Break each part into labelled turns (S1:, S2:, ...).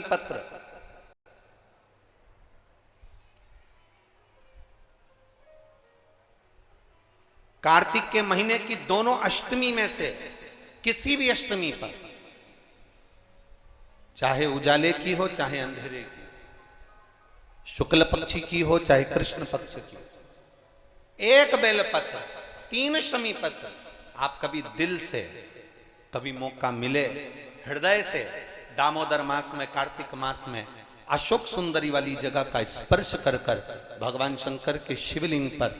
S1: शमी पत्र। कार्तिक के महीने की दोनों अष्टमी में से किसी भी अष्टमी पर, चाहे उजाले की हो चाहे अंधेरे की, शुक्ल पक्षी की हो चाहे कृष्ण पक्ष की, एक बेलपत्र, 3 शमी पत्र, आप कभी दिल से, कभी मौका मिले हृदय से, दामोदर मास में, कार्तिक मास में अशोक सुंदरी वाली जगह का स्पर्श कर कर भगवान शंकर के शिवलिंग पर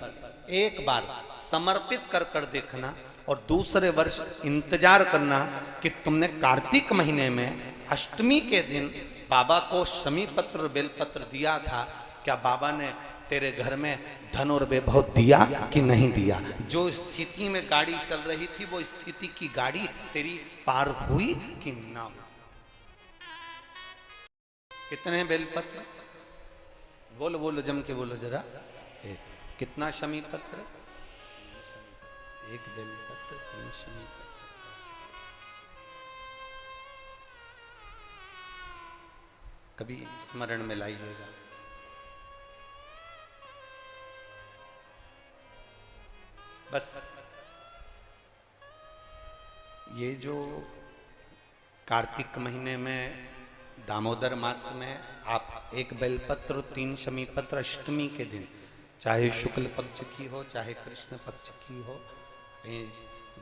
S1: एक बार समर्पित कर कर देखना, और दूसरे वर्ष इंतजार करना कि तुमने कार्तिक महीने में अष्टमी के दिन बाबा को शमी पत्र बेलपत्र दिया था, क्या बाबा ने तेरे घर में धन और वैभव दिया कि नहीं दिया? जो स्थिति में गाड़ी चल रही थी वो स्थिति की गाड़ी तेरी पार हुई कि ना हुई? कितने बेलपत्र? बोलो बोलो, जम के बोलो जरा। एक। कितना शमी पत्र? 1 बेलपत्र, 3 शमी पत्र। कभी स्मरण में लाइएगा। बस ये जो कार्तिक महीने में दामोदर मास में आप 1 बेलपत्र 3 शमी पत्र अष्टमी के दिन, चाहे शुक्ल पक्ष की हो चाहे कृष्ण पक्ष की हो,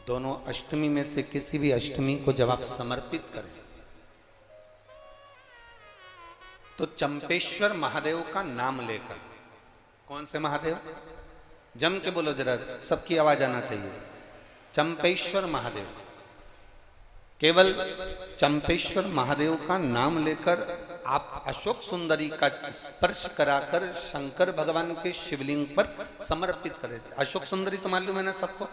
S1: दोनों अष्टमी में से किसी भी अष्टमी को जब आप समर्पित करें तो चंपेश्वर महादेव का नाम लेकर, कौन से महादेव? जम के बोलो जरा, सबकी आवाज आना चाहिए। चंपेश्वर महादेव, केवल चंपेश्वर महादेव का नाम लेकर आप अशोक सुंदरी का स्पर्श कराकर शंकर भगवान के शिवलिंग पर समर्पित करें। अशोक सुंदरी तो मालूम है ना सबको?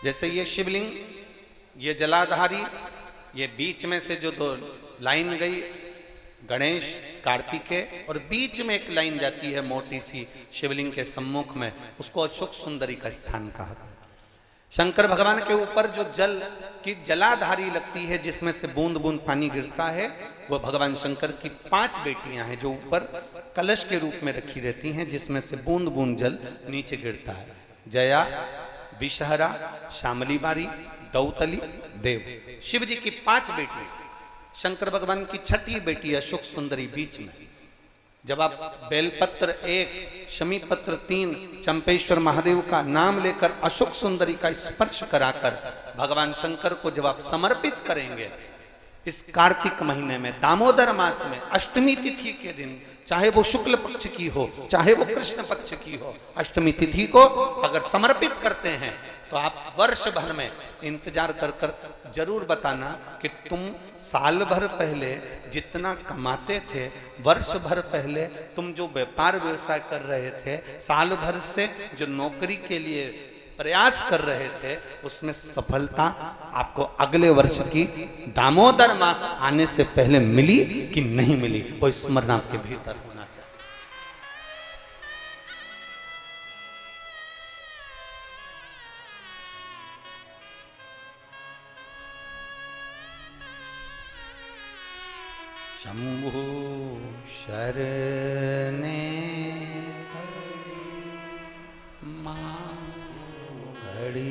S1: जैसे ये शिवलिंग, ये जलाधारी, ये बीच में से जो 2 लाइन गई, गणेश कार्तिकेय, और बीच में एक लाइन जाती है मोटी सी शिवलिंग के सम्मुख में, उसको अशोक सुंदरी का स्थान कहा। शंकर भगवान के ऊपर जो जल की जलाधारी लगती है, जिसमें से बूंद बूंद पानी गिरता है, वो भगवान शंकर की 5 बेटियां हैं जो ऊपर कलश के रूप में रखी रहती हैं, जिसमें से बूंद बूंद जल नीचे गिरता है। जया, विषहरा, शामली बारी, दौतली, देव। शिव जी की 5 बेटियां, शंकर भगवान की 6ठी बेटी अशोक सुंदरी बीच में। जब आप बेलपत्र 1, शमी पत्र 3, चंपेश्वर महादेव का नाम लेकर अशोक सुंदरी का स्पर्श कराकर भगवान शंकर को जब आप समर्पित करेंगे इस कार्तिक महीने में, दामोदर मास में, अष्टमी तिथि के दिन, चाहे वो शुक्ल पक्ष की हो चाहे वो कृष्ण पक्ष की हो, अष्टमी तिथि को अगर समर्पित करते हैं तो आप वर्ष भर में इंतजार कर कर जरूर बताना कि तुम साल भर पहले जितना कमाते थे, वर्ष भर पहले तुम जो व्यापार व्यवसाय कर रहे थे, साल भर से जो नौकरी के लिए प्रयास कर रहे थे, उसमें सफलता आपको अगले वर्ष की दामोदर मास आने से पहले मिली कि नहीं मिली, वो स्मरण आपके भीतर होना चाहिए। शंभु शरणे